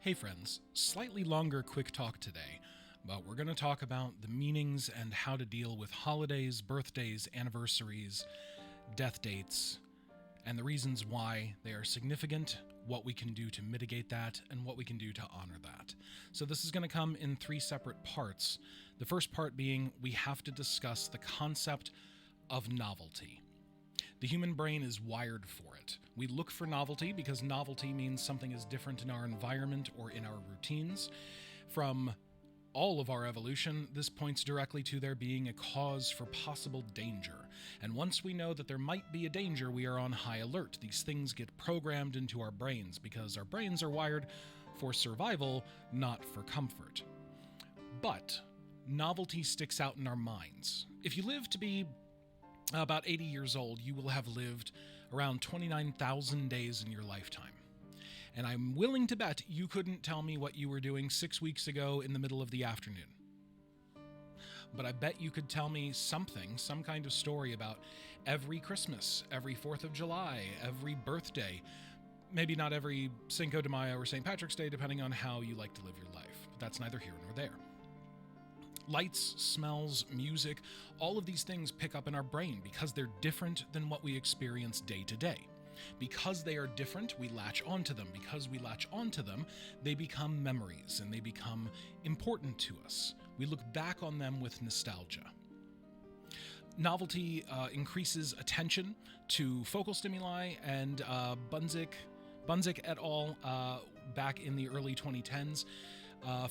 Hey friends, slightly longer quick talk today, but we're going to talk about the meanings and how to deal with holidays, birthdays, anniversaries, death dates, and the reasons why they are significant, what we can do to mitigate that, and what we can do to honor that. So this is going to come in 3 separate parts. The first part being we have to discuss the concept of novelty. The human brain is wired for it. We look for novelty because novelty means something is different in our environment or in our routines. From all of our evolution, this points directly to there being a cause for possible danger. And once we know that there might be a danger, we are on high alert. These things get programmed into our brains because our brains are wired for survival, not for comfort. But novelty sticks out in our minds. If you live to be about 80 years old, you will have lived around 29,000 days in your lifetime. And I'm willing to bet you couldn't tell me what you were doing 6 weeks ago in the middle of the afternoon. But I bet you could tell me something, some kind of story about every Christmas, every 4th of July, every birthday, maybe not every Cinco de Mayo or St. Patrick's Day, depending on how you like to live your life. But that's neither here nor there. Lights, smells, music, all of these things pick up in our brain because they're different than what we experience day to day. Because they are different, we latch onto them. Because we latch onto them, they become memories and they become important to us. We look back on them with nostalgia. Novelty increases attention to focal stimuli, and Bunzik et al. Back in the early 2010s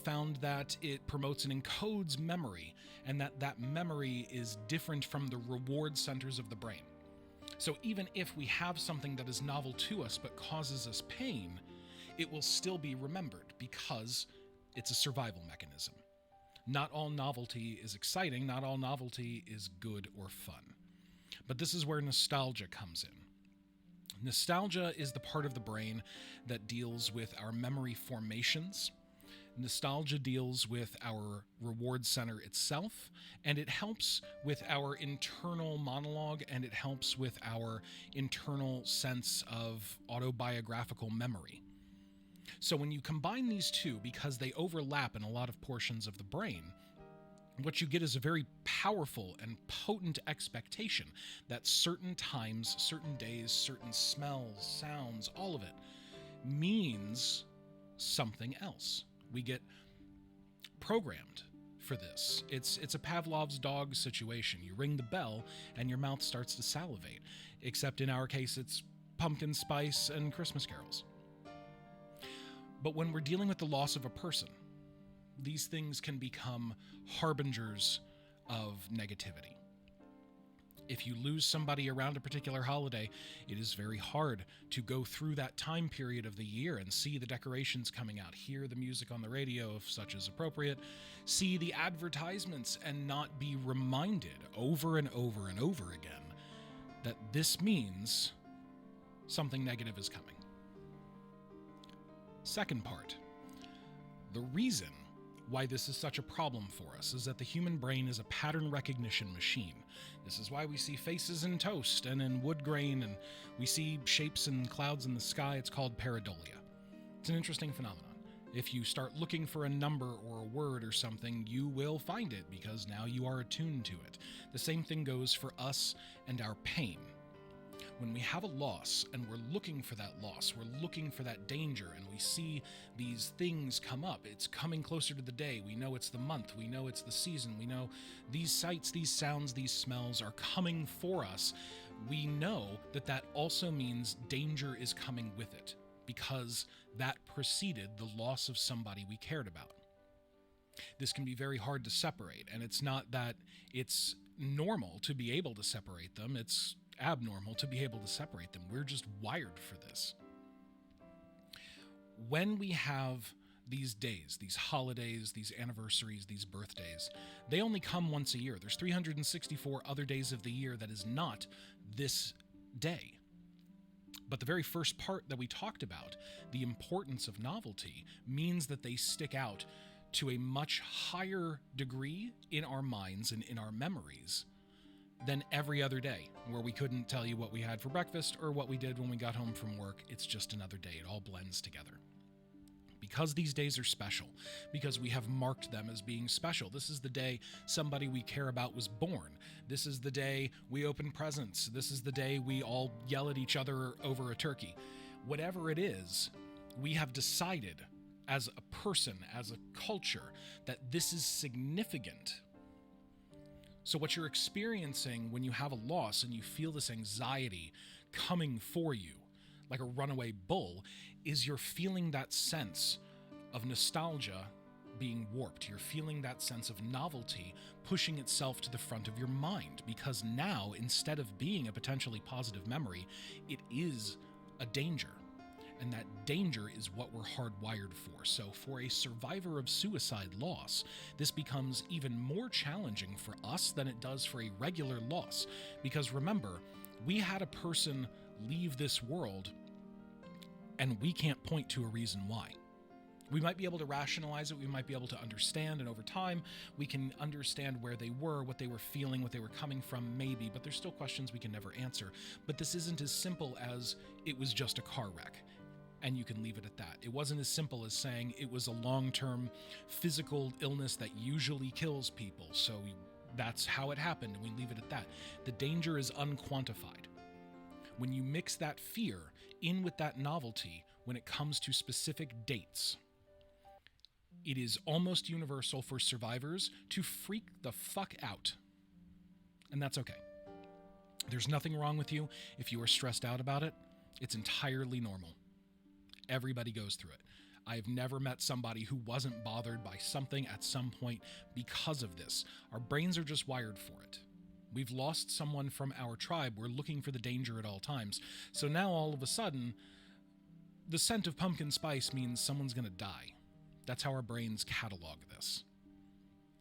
found that it promotes and encodes memory, and that memory is different from the reward centers of the brain. So even if we have something that is novel to us but causes us pain, it will still be remembered because it's a survival mechanism. Not all novelty is exciting, not all novelty is good or fun. But this is where nostalgia comes in. Nostalgia is the part of the brain that deals with our memory formations. Nostalgia deals with our reward center itself, and it helps with our internal monologue, and it helps with our internal sense of autobiographical memory. So when you combine these two, because they overlap in a lot of portions of the brain, what you get is a very powerful and potent expectation that certain times, certain days, certain smells, sounds, all of it means something else. We get programmed for this. It's a Pavlov's dog situation. You ring the bell and your mouth starts to salivate, except in our case it's pumpkin spice and Christmas carols. But when we're dealing with the loss of a person, these things can become harbingers of negativity. If you lose somebody around a particular holiday, it is very hard to go through that time period of the year and see the decorations coming out, hear the music on the radio if such is appropriate, see the advertisements and not be reminded over and over and over again that this means something negative is coming. Second part, the reason why this is such a problem for us is that the human brain is a pattern recognition machine. This is why we see faces in toast and in wood grain, and we see shapes and clouds in the sky. It's called pareidolia. It's an interesting phenomenon. If you start looking for a number or a word or something, you will find it because now you are attuned to it. The same thing goes for us and our pain. When we have a loss and we're looking for that loss, we're looking for that danger, and we see these things come up, it's coming closer to the day, we know it's the month, we know it's the season, we know these sights, these sounds, these smells are coming for us, we know that that also means danger is coming with it, because that preceded the loss of somebody we cared about. This can be very hard to separate, and it's not that it's normal to be able to separate them, it's abnormal to be able to separate them. We're just wired for this. When we have these days, these holidays, these anniversaries, these birthdays, they only come once a year. There's 364 other days of the year that is not this day. But the very first part that we talked about, the importance of novelty, means that they stick out to a much higher degree in our minds and in our memories than every other day, where we couldn't tell you what we had for breakfast or what we did when we got home from work. It's just another day. It all blends together. because these days are special, because we have marked them as being special. This is the day somebody we care about was born. This is the day we open presents. This is the day we all yell at each other over a turkey. Whatever it is, we have decided as a person, as a culture, that this is significant. So what you're experiencing when you have a loss and you feel this anxiety coming for you like a runaway bull is you're feeling that sense of nostalgia being warped. You're feeling that sense of novelty pushing itself to the front of your mind, because now, instead of being a potentially positive memory, it is a danger. And that danger is what we're hardwired for. So for a survivor of suicide loss, this becomes even more challenging for us than it does for a regular loss. Because remember, we had a person leave this world and we can't point to a reason why. We might be able to rationalize it, we might be able to understand, and over time, we can understand where they were, what they were feeling, what they were coming from, maybe, but there's still questions we can never answer. But this isn't as simple as it was just a car wreck, and you can leave it at that. It wasn't as simple as saying it was a long-term physical illness that usually kills people, so that's how it happened, and we leave it at that. The danger is unquantified. When you mix that fear in with that novelty, when it comes to specific dates, it is almost universal for survivors to freak the fuck out. And that's okay. There's nothing wrong with you if you are stressed out about it. It's entirely normal. Everybody goes through it. I've never met somebody who wasn't bothered by something at some point because of this. Our brains are just wired for it. We've lost someone from our tribe. We're looking for the danger at all times. So now all of a sudden, the scent of pumpkin spice means someone's going to die. That's how our brains catalog this.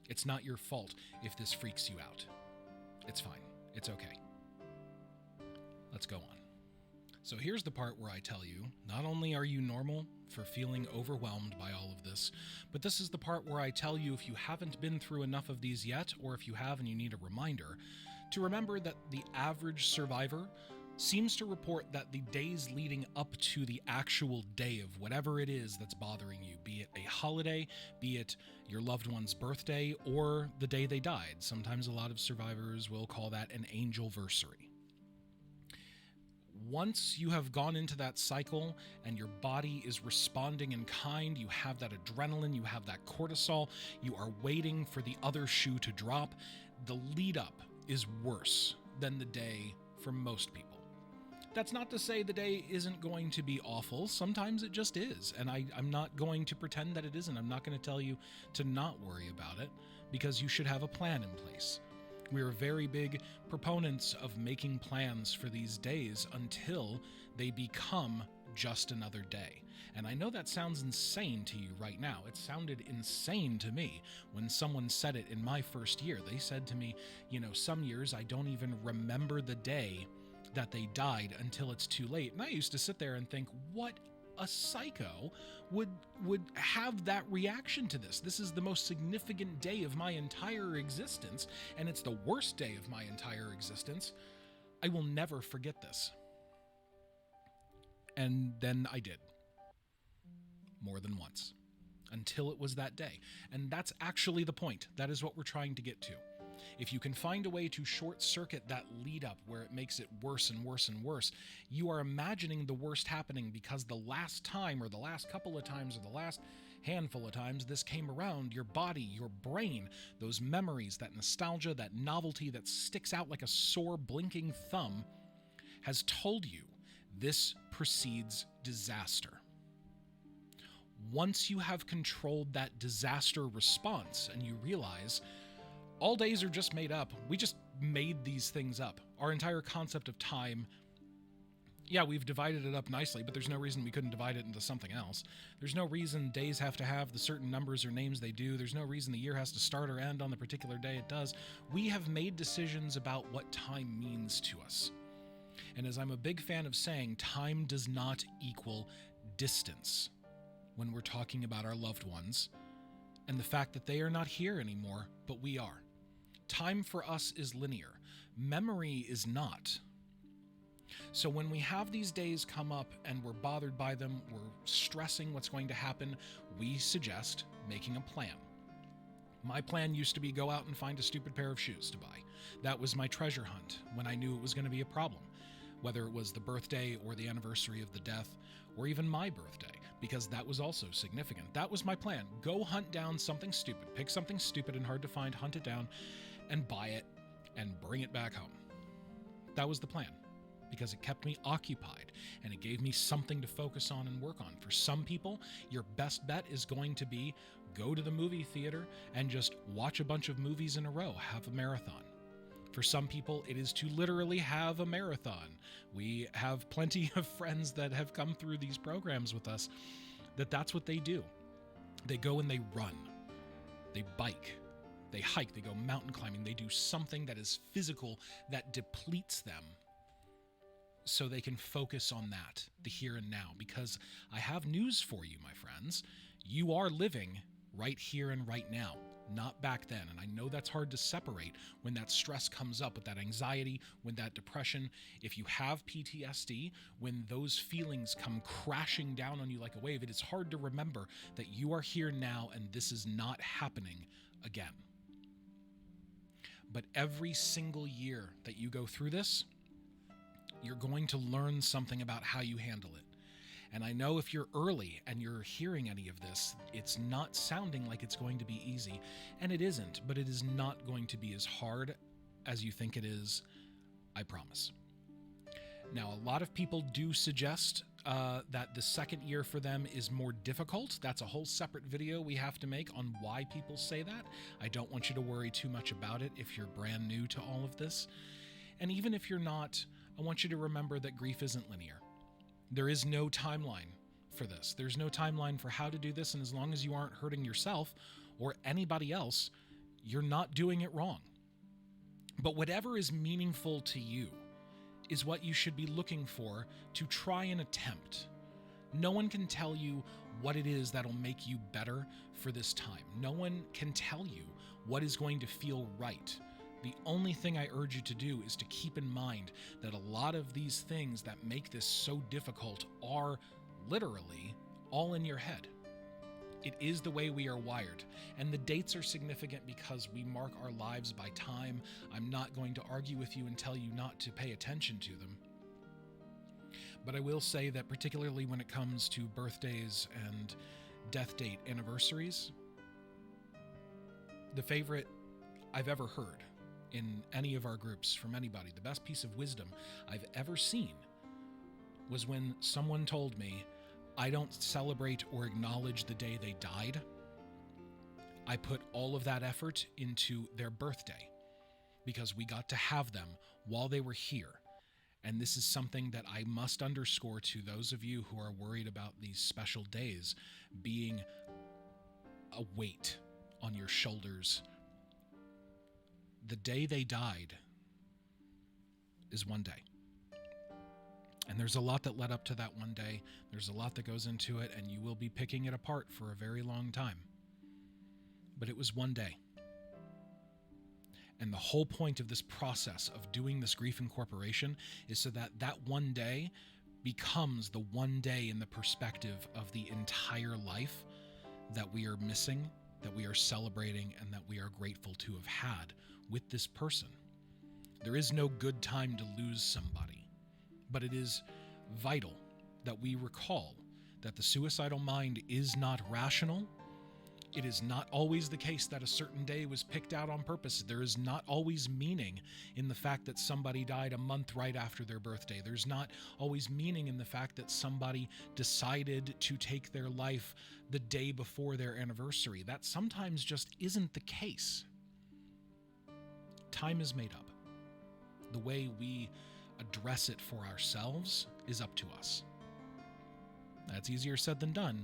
It's not your fault if this freaks you out. It's fine. It's okay. Let's go on. So here's the part where I tell you, not only are you normal for feeling overwhelmed by all of this, but this is the part where I tell you, if you haven't been through enough of these yet, or if you have and you need a reminder, to remember that the average survivor seems to report that the days leading up to the actual day of whatever it is that's bothering you, be it a holiday, be it your loved one's birthday, or the day they died. Sometimes a lot of survivors will call that an angelversary. Once you have gone into that cycle and your body is responding in kind, you have that adrenaline, you have that cortisol, you are waiting for the other shoe to drop, the lead up is worse than the day for most people. That's not to say the day isn't going to be awful. Sometimes it just is. And I'm not going to pretend that it isn't. I'm not going to tell you to not worry about it, because you should have a plan in place. We are very big proponents of making plans for these days until they become just another day. And I know that sounds insane to you right now. It sounded insane to me when someone said it in my first year. They said to me, some years I don't even remember the day that they died until it's too late. And I used to sit there and think, what a psycho would have that reaction to this. This is the most significant day of my entire existence, and it's the worst day of my entire existence. I will never forget this. And then I did. More than once. Until it was that day. And that's actually the point. That is what we're trying to get to. If you can find a way to short circuit that lead up where it makes it worse and worse and worse, you are imagining the worst happening, because the last time, or the last couple of times, or the last handful of times this came around, your body, your brain, those memories, that nostalgia, that novelty that sticks out like a sore blinking thumb, has told you this precedes disaster. Once you have controlled that disaster response and you realize all days are just made up. We just made these things up. Our entire concept of time, yeah, we've divided it up nicely, but there's no reason we couldn't divide it into something else. There's no reason days have to have the certain numbers or names they do. There's no reason the year has to start or end on the particular day it does. We have made decisions about what time means to us. And as I'm a big fan of saying, time does not equal distance when we're talking about our loved ones and the fact that they are not here anymore, but we are. Time for us is linear. Memory is not. So when we have these days come up and we're bothered by them, we're stressing what's going to happen, we suggest making a plan. My plan used to be go out and find a stupid pair of shoes to buy. That was my treasure hunt when I knew it was going to be a problem, whether it was the birthday or the anniversary of the death, or even my birthday, because that was also significant. That was my plan. Go hunt down something stupid, pick something stupid and hard to find, hunt it down, and buy it, and bring it back home. That was the plan, because it kept me occupied, and it gave me something to focus on and work on. For some people, your best bet is going to be go to the movie theater and just watch a bunch of movies in a row, have a marathon. For some people, it is to literally have a marathon. We have plenty of friends that have come through these programs with us that's what they do. They go and they run, they bike, they hike, they go mountain climbing, they do something that is physical that depletes them so they can focus on that, the here and now. Because I have news for you, my friends. You are living right here and right now, not back then. And I know that's hard to separate when that stress comes up, with that anxiety, when that depression. If you have PTSD, when those feelings come crashing down on you like a wave, it is hard to remember that you are here now and this is not happening again. But every single year that you go through this, you're going to learn something about how you handle it. And I know if you're early and you're hearing any of this, it's not sounding like it's going to be easy. And it isn't, but it is not going to be as hard as you think it is, I promise. Now, a lot of people do suggest that the second year for them is more difficult. That's a whole separate video we have to make on why people say that. I don't want you to worry too much about it if you're brand new to all of this. And even if you're not, I want you to remember that grief isn't linear. There is no timeline for this. There's no timeline for how to do this, and as long as you aren't hurting yourself or anybody else, you're not doing it wrong. But whatever is meaningful to you is what you should be looking for to try and attempt. No one can tell you what it is that'll make you better for this time. No one can tell you what is going to feel right. The only thing I urge you to do is to keep in mind that a lot of these things that make this so difficult are literally all in your head. It is the way we are wired, and the dates are significant because we mark our lives by time. I'm not going to argue with you and tell you not to pay attention to them. But I will say that particularly when it comes to birthdays and death date anniversaries, the favorite I've ever heard in any of our groups from anybody, the best piece of wisdom I've ever seen, was when someone told me, I don't celebrate or acknowledge the day they died. I put all of that effort into their birthday because we got to have them while they were here. And this is something that I must underscore to those of you who are worried about these special days being a weight on your shoulders. The day they died is one day. And there's a lot that led up to that one day. There's a lot that goes into it, and you will be picking it apart for a very long time. But it was one day. And the whole point of this process of doing this grief incorporation is so that that one day becomes the one day in the perspective of the entire life that we are missing, that we are celebrating, and that we are grateful to have had with this person. There is no good time to lose somebody, but it is vital that we recall that the suicidal mind is not rational. It is not always the case that a certain day was picked out on purpose. There is not always meaning in the fact that somebody died a month right after their birthday. There's not always meaning in the fact that somebody decided to take their life the day before their anniversary. That sometimes just isn't the case. Time is made up. The way we address it for ourselves is up to us. That's easier said than done,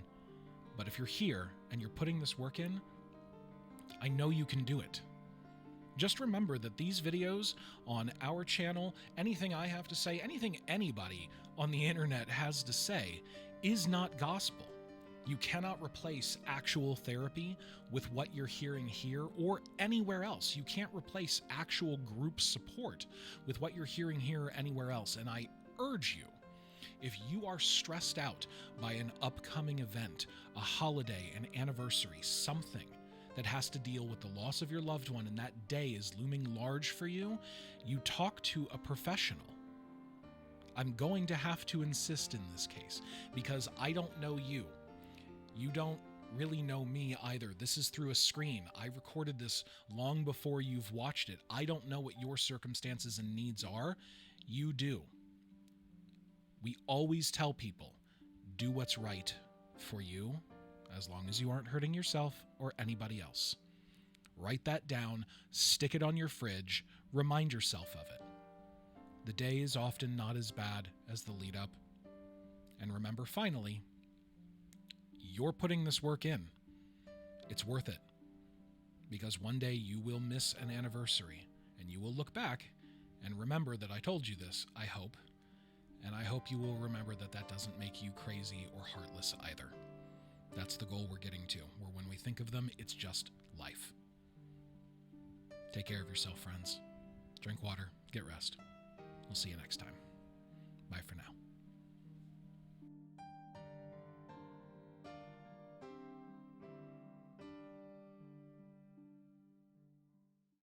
but if you're here and you're putting this work in, I know you can do it. Just remember that these videos on our channel, anything I have to say, anything anybody on the internet has to say is not gospel. You cannot replace actual therapy with what you're hearing here or anywhere else. You can't replace actual group support with what you're hearing here or anywhere else. And I urge you, if you are stressed out by an upcoming event, a holiday, an anniversary, something that has to deal with the loss of your loved one, and that day is looming large for you, you talk to a professional. I'm going to have to insist in this case because I don't know you. You don't really know me either. This is through a screen. I recorded this long before you've watched it. I don't know what your circumstances and needs are. You do. We always tell people, do what's right for you, as long as you aren't hurting yourself or anybody else. Write that down, stick it on your fridge, remind yourself of it. The day is often not as bad as the lead up. And remember, finally, you're putting this work in. It's worth it. Because one day you will miss an anniversary, and you will look back and remember that I told you this, I hope. And I hope you will remember that that doesn't make you crazy or heartless either. That's the goal we're getting to, where when we think of them, it's just life. Take care of yourself, friends. Drink water, get rest. We'll see you next time. Bye for now.